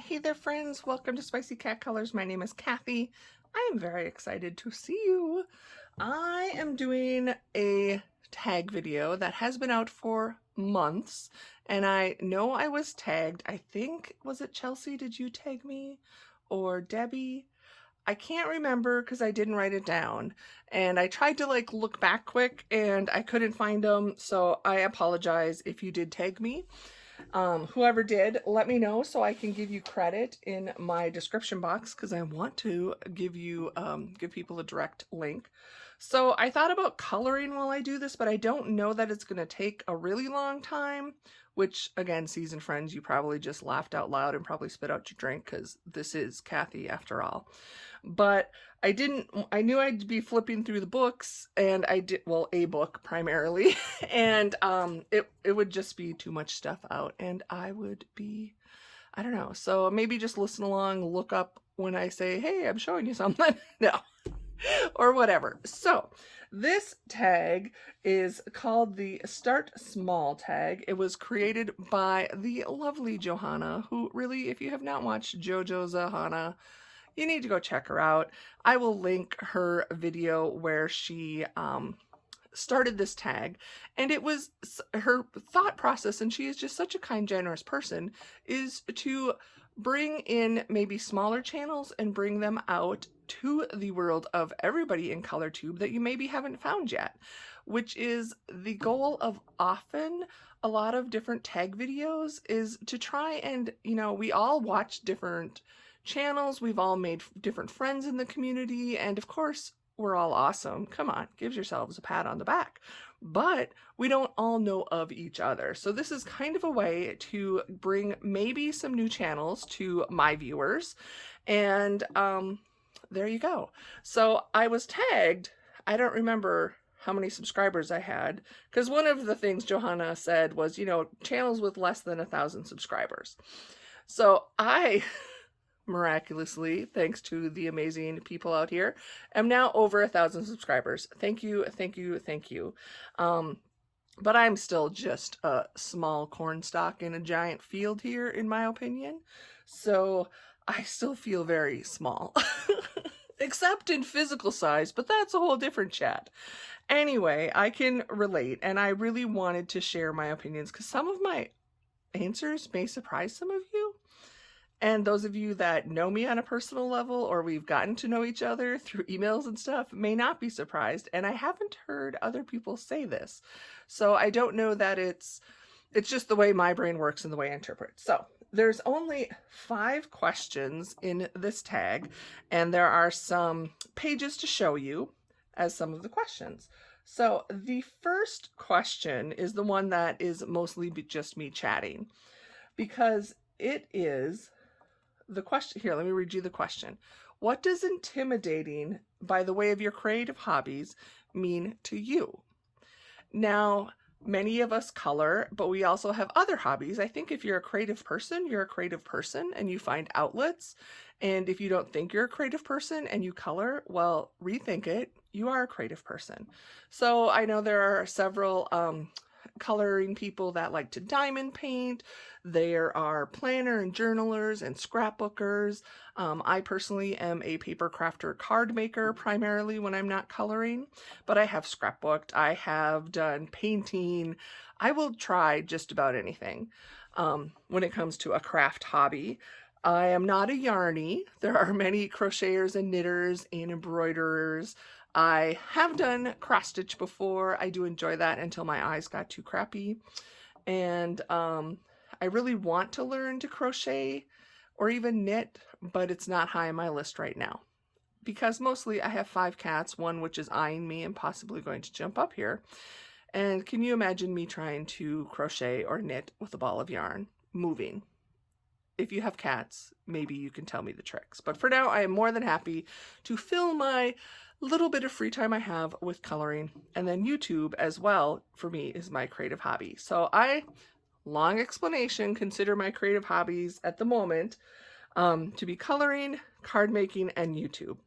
Hey there friends, welcome to Spicy Cat Colors. My name is Kathy. I am very excited to see you. I am doing a tag video that has been out for months, and I know I was tagged. I think, was it Chelsea? Did you tag me? Or Debbie? I can't remember because I didn't write it down, and I tried to look back quick and I couldn't find them, so I apologize if you did tag me. Whoever did, let me know so I can give you credit in my description box because I want to give people a direct link. So I thought about coloring while I do this, but I don't know that it's going to take a really long time, which again, seasoned friends, you probably just laughed out loud and probably spit out your drink because this is Kathy after all. But I knew I'd be flipping through the books, and I did, well, a book primarily, and it would just be too much stuff out, and I would be, I don't know, so maybe just listen along, look up when I say, hey, I'm showing you something, no, or whatever. So this tag is called the Start Small tag. It was created by the lovely Johanna, who really, if you have not watched JoJo Zahana, you need to go check her out. I will link her video where she started this tag, and it was her thought process, and she is just such a kind, generous person, is to bring in maybe smaller channels and bring them out to the world of everybody in ColorTube that you maybe haven't found yet, which is the goal of often a lot of different tag videos, is to try and, we all watch different channels, we've all made different friends in the community, and of course we're all awesome. Come on, give yourselves a pat on the back. But we don't all know of each other. So this is kind of a way to bring maybe some new channels to my viewers. And there you go. So I was tagged. I don't remember how many subscribers I had, because one of the things Johanna said was, channels with less than 1,000 subscribers. So I miraculously, thanks to the amazing people out here, am now over 1,000 subscribers. Thank you, thank you, thank you. But I'm still just a small cornstalk in a giant field here, in my opinion. So I still feel very small, except in physical size, but that's a whole different chat. Anyway, I can relate, and I really wanted to share my opinions because some of my answers may surprise some of you. And those of you that know me on a personal level, or we've gotten to know each other through emails and stuff, may not be surprised. And I haven't heard other people say this. So I don't know that it's just the way my brain works and the way I interpret. So there's only 5 questions in this tag, and there are some pages to show you as some of the questions. So the first question is the one that is mostly just me chatting, because it is the question. Here, let me read you the question. What does intimidating by the way of your creative hobbies mean to you? Now, many of us color, but we also have other hobbies. I think if you're a creative person, you're a creative person and you find outlets. And if you don't think you're a creative person and you color, well, rethink it. You are a creative person. So I know there are several coloring people that like to diamond paint. There are planner and journalers and scrapbookers. I personally am a paper crafter card maker primarily when I'm not coloring, but I have scrapbooked. I have done painting. I will try just about anything when it comes to a craft hobby. I am not a yarny. There are many crocheters and knitters and embroiderers. I have done cross stitch before. I do enjoy that until my eyes got too crappy. And I really want to learn to crochet or even knit, but it's not high on my list right now. Because mostly I have 5 cats, one which is eyeing me and possibly going to jump up here. And can you imagine me trying to crochet or knit with a ball of yarn moving? If you have cats, maybe you can tell me the tricks. But for now, I am more than happy to fill my little bit of free time I have with coloring. And then YouTube as well, for me, is my creative hobby. So long explanation, consider my creative hobbies at the moment to be coloring, card making, and YouTube.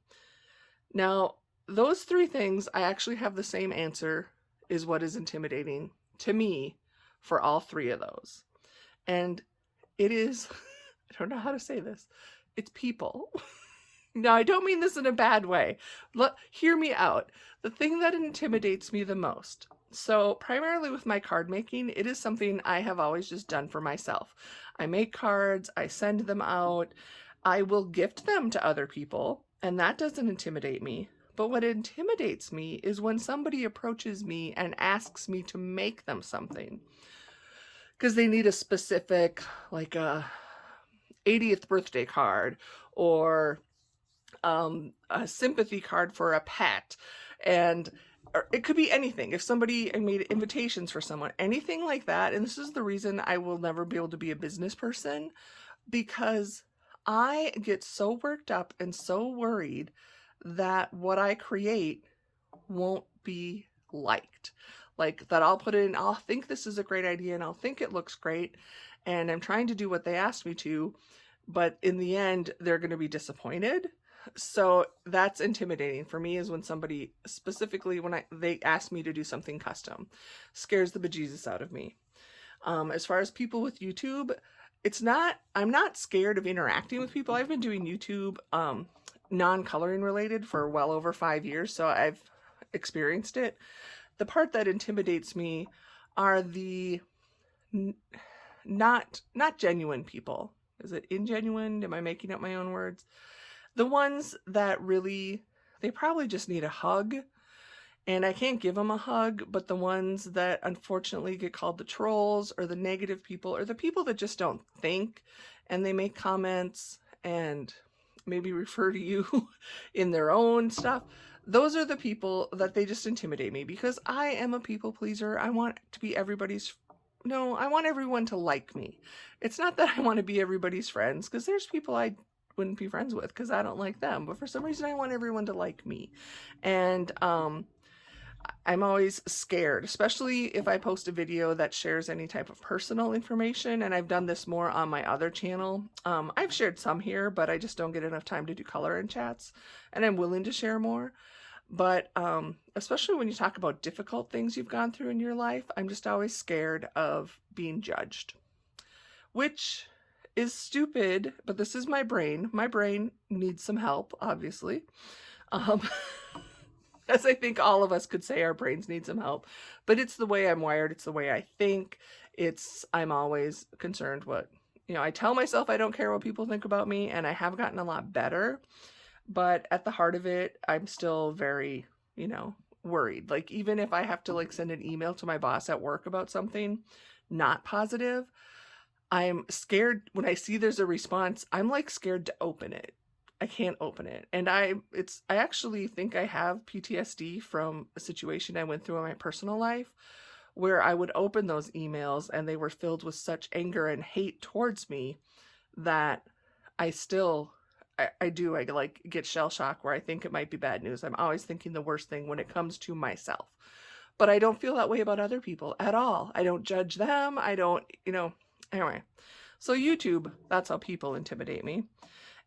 Now, those 3 things, I actually have the same answer, is what is intimidating to me for all 3 of those. And it is I don't know how to say this. It's people. Now, I don't mean this in a bad way. Hear me out. The thing that intimidates me the most. So, primarily with my card making, it is something I have always just done for myself. I make cards, I send them out, I will gift them to other people, and that doesn't intimidate me. But what intimidates me is when somebody approaches me and asks me to make them something because they need a specific, like a 80th birthday card or a sympathy card for a pet, and it could be anything. If somebody, I made invitations for someone, anything like that. And this is the reason I will never be able to be a business person, because I get so worked up and so worried that what I create won't be liked. Like that I'll put in, I'll think this is a great idea and I'll think it looks great, and I'm trying to do what they asked me to, but in the end, they're going to be disappointed. So that's intimidating for me, is when somebody, specifically when they ask me to do something custom, scares the bejesus out of me. As far as people with YouTube, I'm not scared of interacting with people. I've been doing YouTube non-coloring related for well over 5 years, so I've experienced it. The part that intimidates me are the not genuine people. Is it ingenuine? Am I making up my own words? The ones that really, they probably just need a hug, and I can't give them a hug, but the ones that unfortunately get called the trolls or the negative people or the people that just don't think, and they make comments and maybe refer to you in their own stuff. Those are the people that they just intimidate me, because I am a people pleaser. I want to be I want everyone to like me. It's not that I want to be everybody's friends, because there's people I wouldn't be friends with because I don't like them, but for some reason I want everyone to like me. And I'm always scared, especially if I post a video that shares any type of personal information, and I've done this more on my other channel. I've shared some here, but I just don't get enough time to do color and chats, and I'm willing to share more. But especially when you talk about difficult things you've gone through in your life, I'm just always scared of being judged, which is stupid, but this is my brain. My brain needs some help, obviously. As I think all of us could say our brains need some help, but it's the way I'm wired. It's the way I think. I'm always concerned I tell myself I don't care what people think about me, and I have gotten a lot better, but at the heart of it, I'm still very, worried. Like, even if I have to send an email to my boss at work about something not positive, I'm scared when I see there's a response. I'm scared to open it. I can't open it. And I actually think I have PTSD from a situation I went through in my personal life, where I would open those emails and they were filled with such anger and hate towards me that I get shell shock, where I think it might be bad news. I'm always thinking the worst thing when it comes to myself. But I don't feel that way about other people at all. I don't judge them. I don't, anyway. So YouTube, that's how people intimidate me.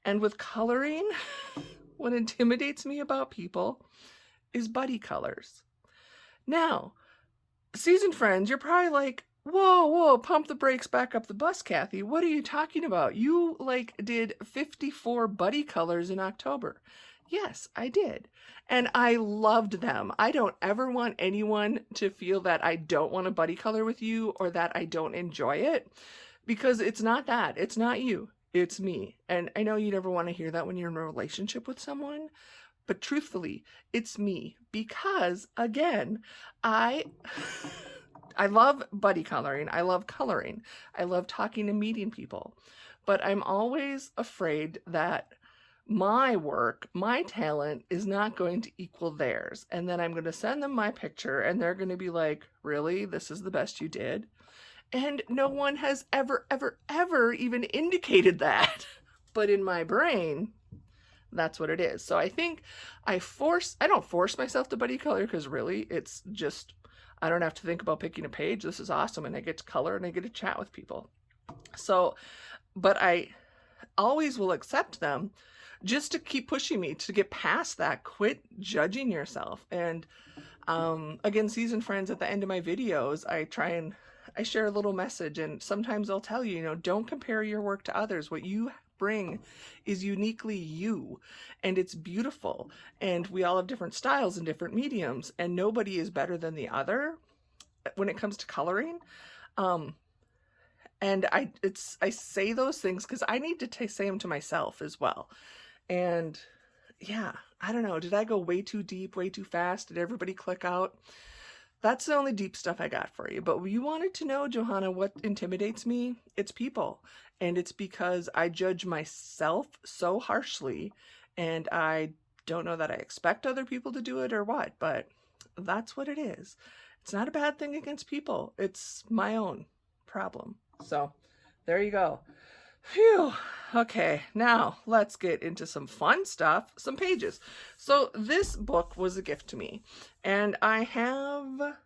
And with coloring, what intimidates me about people is buddy colors. Now, seasoned friends, you're probably like, whoa, pump the brakes, back up the bus, Kathy. What are you talking about? You did 54 buddy colors in October. Yes, I did. And I loved them. I don't ever want anyone to feel that I don't want a buddy color with you or that I don't enjoy it, because it's not that. It's not you. It's me. And I know you never want to hear that when you're in a relationship with someone, but truthfully, it's me. Because, again, I love buddy coloring. I love coloring. I love talking and meeting people. But I'm always afraid that my work, my talent is not going to equal theirs. And then I'm going to send them my picture and they're going to be like, really? This is the best you did? And no one has ever even indicated that. But in my brain, that's what it is. So I think I don't force myself to buddy color, because really it's just, I don't have to think about picking a page. This is awesome. And I get to color and I get to chat with people. So, but I always will accept them just to keep pushing me to get past that. Quit judging yourself. And again, seasoned friends, at the end of my videos, I try and I share a little message, and sometimes I'll tell you, you know, don't compare your work to others. What you bring is uniquely you, and it's beautiful, and we all have different styles and different mediums, and nobody is better than the other when it comes to coloring. Um, and I say those things because I need to say them to myself as well. And yeah, I don't know. Did I go way too deep, way too fast? Did everybody click out? That's the only deep stuff I got for you. But you wanted to know, Johanna, what intimidates me? It's people. And it's because I judge myself so harshly, and I don't know that I expect other people to do it or what, but that's what it is. It's not a bad thing against people. It's my own problem. So there you go. Phew. Okay, now let's get into some fun stuff, some pages. So this book was a gift to me, and I have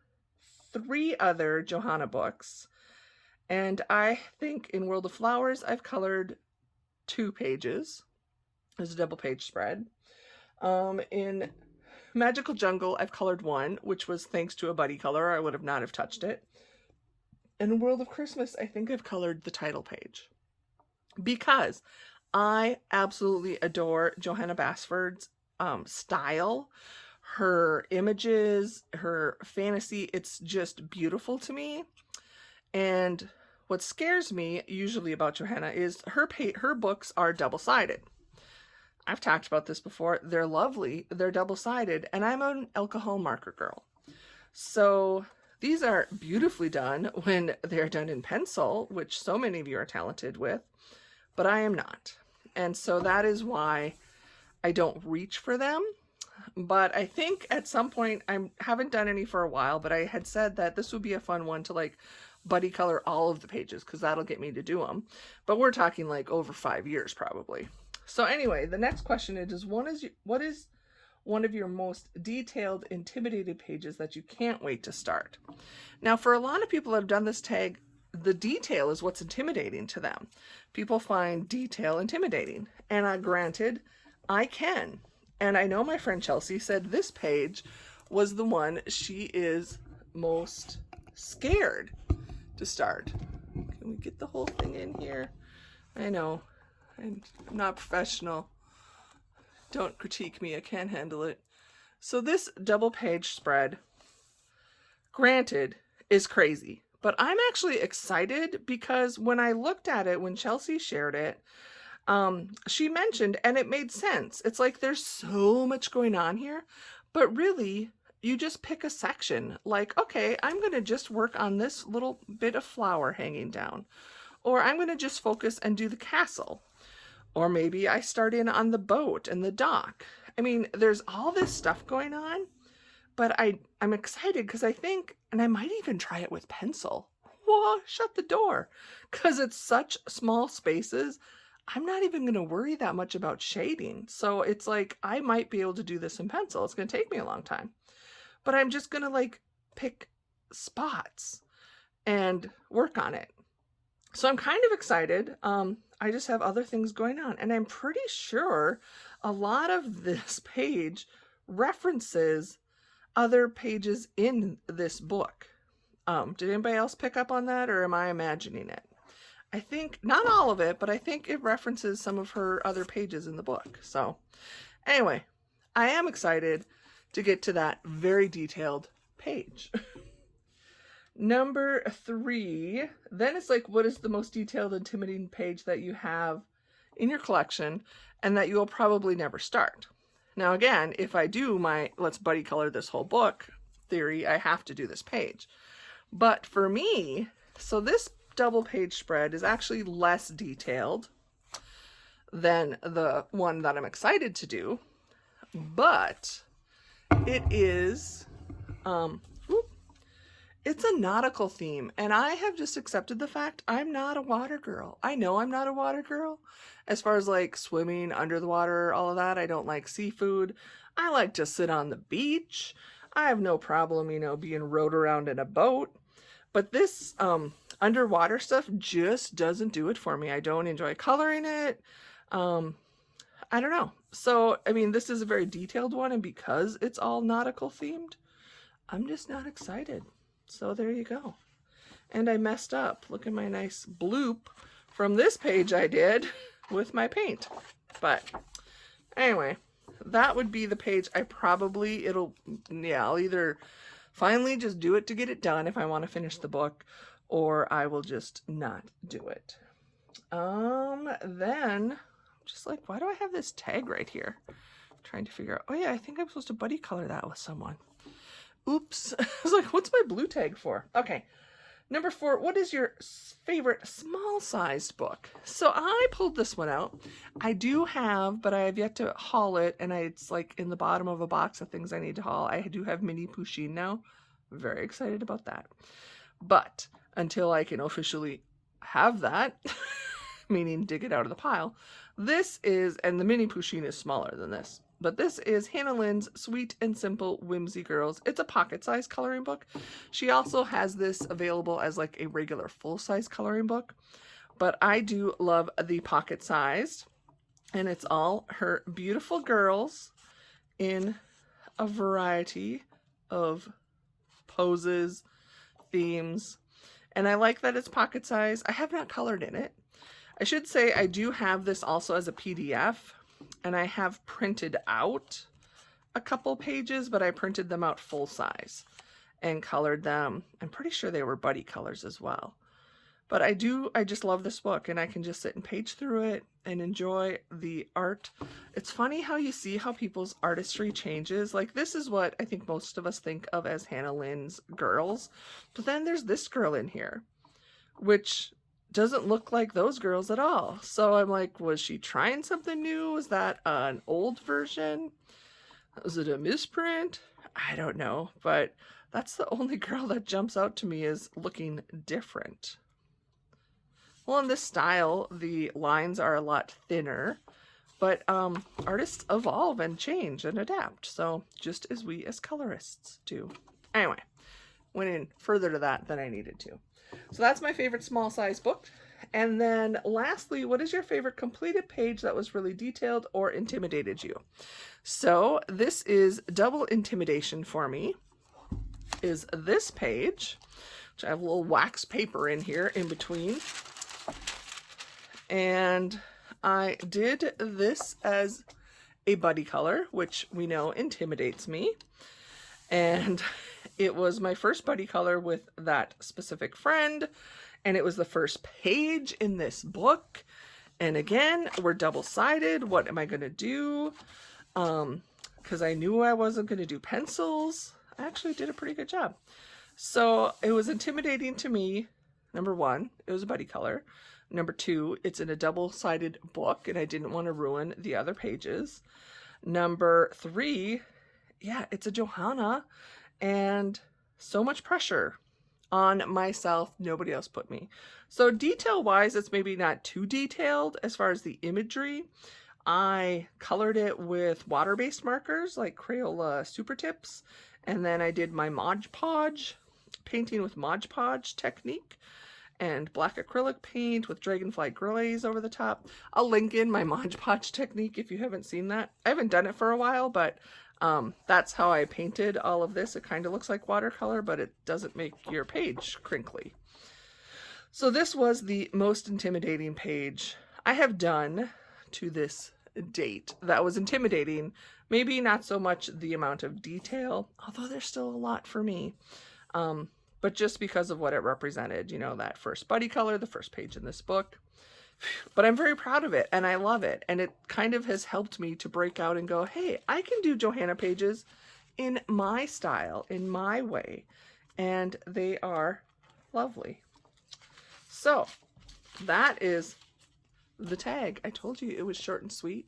3 other Johanna books, and I think in World of Flowers I've colored 2 pages. There's a double page spread. In Magical Jungle I've colored 1, which was thanks to a buddy color. I would have not have touched it. And in World of Christmas I think I've colored the title page, because I absolutely adore Johanna Basford's style, her images, her fantasy. It's just beautiful to me. And what scares me usually about Johanna is her books are double-sided. I've talked about this before. They're lovely. They're double-sided, and I'm an alcohol marker girl. So these are beautifully done when they're done in pencil, which so many of you are talented with. But I am not. And so that is why I don't reach for them. But I think at some point, I haven't done any for a while, but I had said that this would be a fun one to like buddy color all of the pages, because that'll get me to do them. But we're talking like over 5 years probably. So anyway, the next question is what is one of your most detailed, intimidated pages that you can't wait to start? Now, for a lot of people that have done this tag, the detail is what's intimidating to them. People find detail intimidating. And granted, I can. And I know my friend Chelsea said this page was the one she is most scared to start. Can we get the whole thing in here? I know. I'm not professional. Don't critique me. I can't handle it. So this double page spread, granted, is crazy. But I'm actually excited because when I looked at it, when Chelsea shared it, she mentioned, and it made sense. It's like there's so much going on here, but really you just pick a section. Like, okay, I'm going to just work on this little bit of flower hanging down, or I'm going to just focus and do the castle, or maybe I start in on the boat and the dock. I mean, there's all this stuff going on. But I'm excited because I think, and I might even try it with pencil. Whoa, shut the door. Because it's such small spaces, I'm not even going to worry that much about shading. So it's like, I might be able to do this in pencil. It's going to take me a long time. But I'm just going to like pick spots and work on it. So I'm kind of excited. I just have other things going on. And I'm pretty sure a lot of this page references other pages in this book. Did anybody else pick up on that, or am I imagining it? I think, not all of it, but I think it references some of her other pages in the book. So anyway, I am excited to get to that very detailed page. Number 3, then it's like, what is the most detailed, intimidating page that you have in your collection and that you will probably never start? Now again, if I do my let's buddy color this whole book theory, I have to do this page. But for me, so this double page spread is actually less detailed than the one that I'm excited to do, but it is, it's a nautical theme, and I have just accepted the fact I'm not a water girl. I know I'm not a water girl. As far as like swimming under the water, all of that, I don't like seafood. I like to sit on the beach. I have no problem, you know, being rowed around in a boat. But this underwater stuff just doesn't do it for me. I don't enjoy coloring it. I don't know. So, I mean, this is a very detailed one, and because it's all nautical themed, I'm just not excited. So there you go. And I messed up. Look at my nice bloop from this page I did with my paint. But anyway, that would be the page I probably, I'll either finally just do it to get it done if I want to finish the book, or I will just not do it. Then, just like, why do I have this tag right here? I'm trying to figure out, oh yeah, I think I'm supposed to buddy color that with someone. Oops. I was like, what's my blue tag for? Okay. Number 4, what is your favorite small-sized book? So I pulled this one out. I do have, but I have yet to haul it, and it's like in the bottom of a box of things I need to haul. I do have mini Pusheen now. I'm very excited about that. But until I can officially have that, meaning dig it out of the pile, this is, and the mini Pusheen is smaller than this, but this is Hannah Lynn's Sweet and Simple Whimsy Girls. It's a pocket-sized coloring book. She also has this available as like a regular full-size coloring book, but I do love the pocket-sized, and it's all her beautiful girls in a variety of poses, themes, and I like that it's pocket-sized. I have not colored in it. I should say I do have this also as a PDF, and I have printed out a couple pages, but I printed them out full size and colored them. I'm pretty sure they were buddy colors as well. But I just love this book, and I can just sit and page through it and enjoy the art. It's funny how you see how people's artistry changes. Like, this is what I think most of us think of as Hannah Lynn's girls. But then there's this girl in here, which doesn't look like those girls at all. So I'm like, was she trying something new? Was that an old version? Was it a misprint? I don't know, but that's the only girl that jumps out to me as looking different. Well, in this style, the lines are a lot thinner, but artists evolve and change and adapt. So just as we as colorists do. Anyway, went in further to that than I needed to. So that's my favorite small size book. And then lastly, what is your favorite completed page that was really detailed or intimidated you? So this is double intimidation for me, is this page, which I have a little wax paper in here in between. And I did this as a buddy color, which we know intimidates me. And it was my first buddy color with that specific friend, and it was the first page in this book. And again, we're double-sided. What am I going to do? Because I knew I wasn't going to do pencils. I actually did a pretty good job. So it was intimidating to me. Number 1, it was a buddy color. Number 2, it's in a double-sided book, and I didn't want to ruin the other pages. Number 3, yeah, it's a Johanna, and so much pressure on myself, nobody else put me. So detail-wise, it's maybe not too detailed as far as the imagery. I colored it with water-based markers like Crayola Super Tips, and then I did my Mod Podge, painting with Mod Podge technique, and black acrylic paint with Dragonfly Glaze over the top. I'll link in my Mod Podge technique if you haven't seen that. I haven't done it for a while, but that's how I painted all of this. It kind of looks like watercolor, but it doesn't make your page crinkly. So this was the most intimidating page I have done to this date. That was intimidating. Maybe not so much the amount of detail, although there's still a lot for me. But just because of what it represented, you know, that first buddy color, the first page in this book. But I'm very proud of it, and I love it. And it kind of has helped me to break out and go, hey, I can do Johanna pages in my style, in my way. And they are lovely. So that is the tag. I told you it was short and sweet.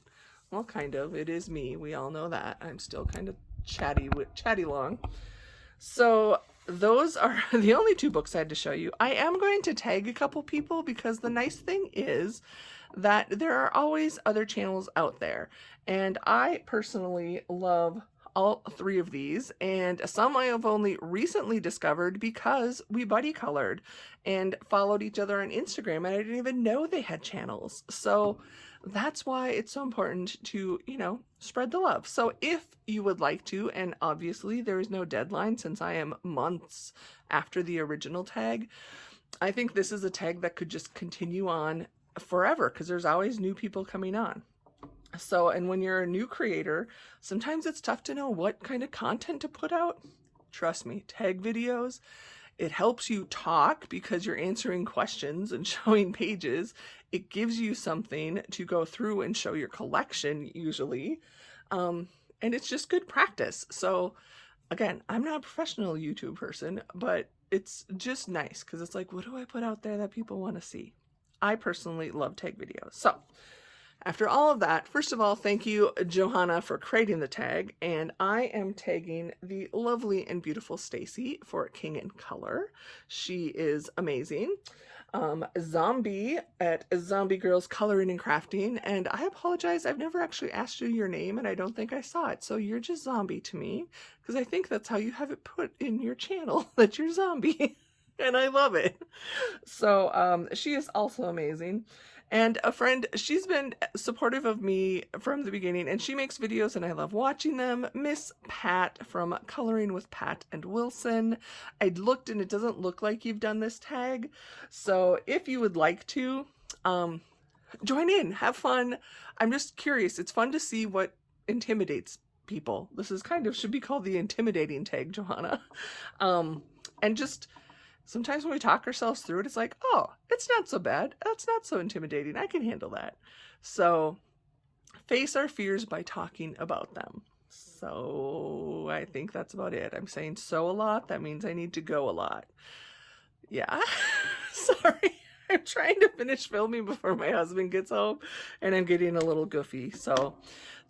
Well, kind of. It is me. We all know that. I'm still kind of chatty long. So those are the only 2 books I had to show you. I am going to tag a couple people because the nice thing is that there are always other channels out there. And I personally love all 3 of these, and some I have only recently discovered because we buddy colored and followed each other on Instagram, and I didn't even know they had channels. So that's why it's so important to, you know, spread the love. So if you would like to, and obviously there is no deadline since I am months after the original tag, I think this is a tag that could just continue on forever because there's always new people coming on. So, and when you're a new creator, sometimes it's tough to know what kind of content to put out. Trust me, tag videos, it helps you talk because you're answering questions and showing pages. It gives you something to go through and show your collection usually. And it's just good practice. So again, I'm not a professional YouTube person, but it's just nice because it's like, what do I put out there that people want to see? I personally love tag videos. So after all of that, first of all, thank you, Johanna, for creating the tag. And I am tagging the lovely and beautiful Stacy for King in Color. She is amazing. Zombie at Zombie Girls Coloring and Crafting. And I apologize, I've never actually asked you your name, and I don't think I saw it. So you're just Zombie to me, because I think that's how you have it put in your channel, that you're Zombie. And I love it. So she is also amazing. And a friend, she's been supportive of me from the beginning, and she makes videos and I love watching them. Miss Pat from Coloring with Pat and Wilson. I looked and it doesn't look like you've done this tag. So if you would like to, join in, have fun. I'm just curious. It's fun to see what intimidates people. This is kind of, should be called the intimidating tag, Johanna. And just, sometimes when we talk ourselves through it, it's like, oh, it's not so bad. That's not so intimidating. I can handle that. So face our fears by talking about them. So I think that's about it. I'm saying so a lot. That means I need to go a lot. Yeah. Sorry. I'm trying to finish filming before my husband gets home and I'm getting a little goofy. So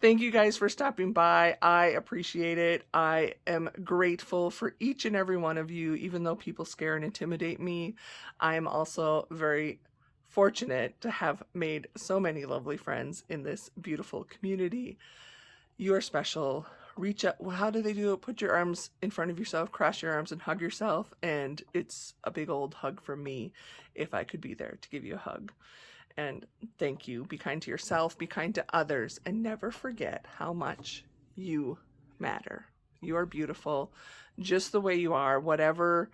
thank you guys for stopping by. I appreciate it. I am grateful for each and every one of you, even though people scare and intimidate me. I am also very fortunate to have made so many lovely friends in this beautiful community. You are special. Reach out. Well, how do they do it? Put your arms in front of yourself, cross your arms and hug yourself. And it's a big old hug from me if I could be there to give you a hug. And thank you. Be kind to yourself, be kind to others, and never forget how much you matter. You are beautiful just the way you are. Whatever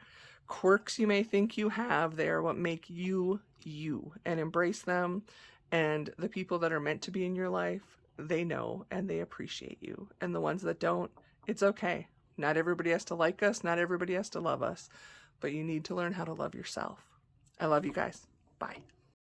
quirks you may think you have, they are what make you you, and embrace them. And the people that are meant to be in your life, they know and they appreciate you. And the ones that don't, it's okay. Not everybody has to like us. Not everybody has to love us. But you need to learn how to love yourself. I love you guys. Bye.